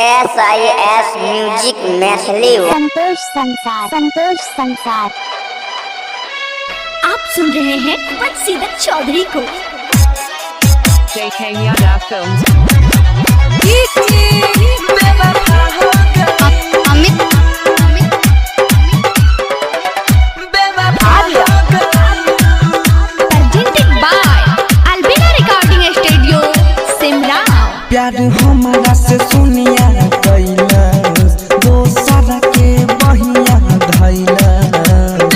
SIS music Maithili. Santosh संसार आप सुन रहे हैं बदसीदत चौधरी को। JK Yada Films। प्यार हमारा से सुनिया कैलस दोसरा के बहिया धैलस।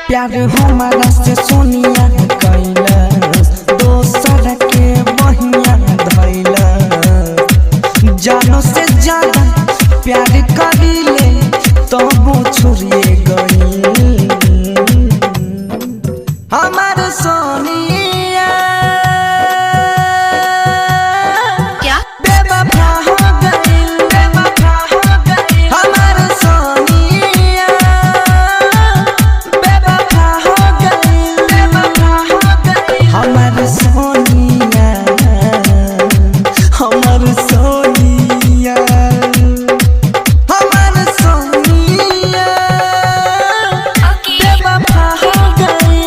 प्यार हमारा से सुनिया कैलस दोसरा के बहिया धैलस। जानो से ज्यादा प्यार करीले तबो छोड़िए गई हमार सोनिया। क्या बेवफा हो गई, बेवफा हो गई हमार सोनिया। बेवफा हो गई, बेवफा हो गई हमार सोनिया, हमार सोनिया, हमार सोनिया। बेवफा हो गई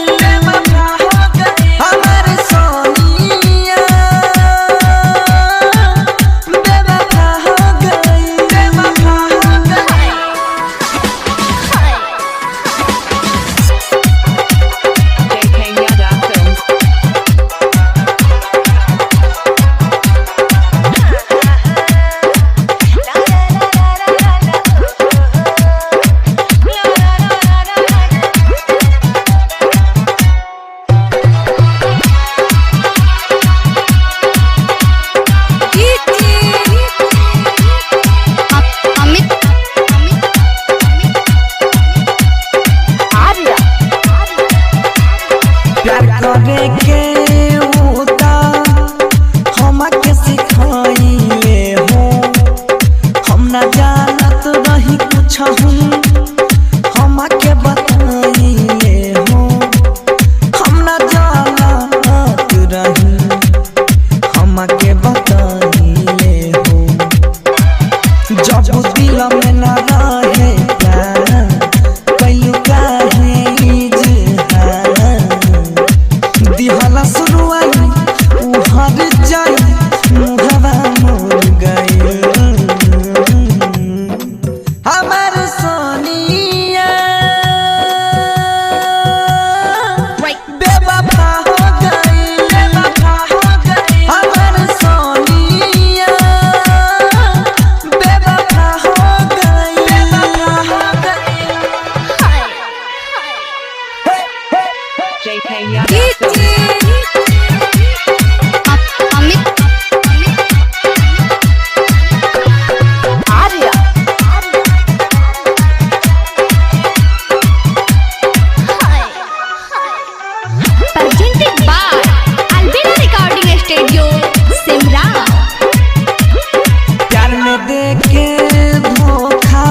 के होता हमके सिखाइले हो। हम ना जानत रही कुछ हमके बताइले हो। हम ना जानत रही हमके बताइले हो। जब दिल में ना रहे प्यार कैलू काहे दिहला सुरुआई उहर जाई मुहवा मोर गई हमार सोनिया। बेवफा हो गई, बेवफा हो गई हमार सोनिया। बेवफा हो गई, बेवफा हो गई। JK Yada Films। प्यार में देके धोखा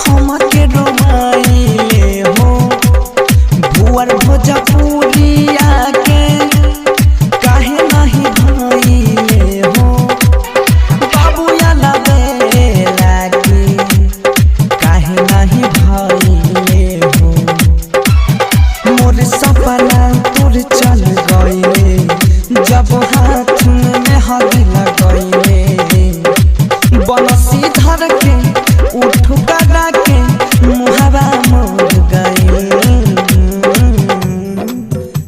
हमके रोमाइले हो। भुवर भोजपुरिया के काहे नहीं भइले हो। बाबूया लबेला के काहे नहीं भइले हो। मोर सपना तोर चल गइले जब हाथ में हदी लगइले। बनसी धर के उठ करा के मुहवा मोर गई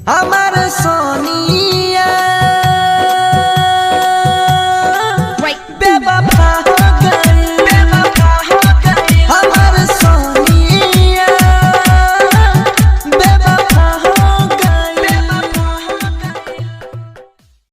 हमार सोनी।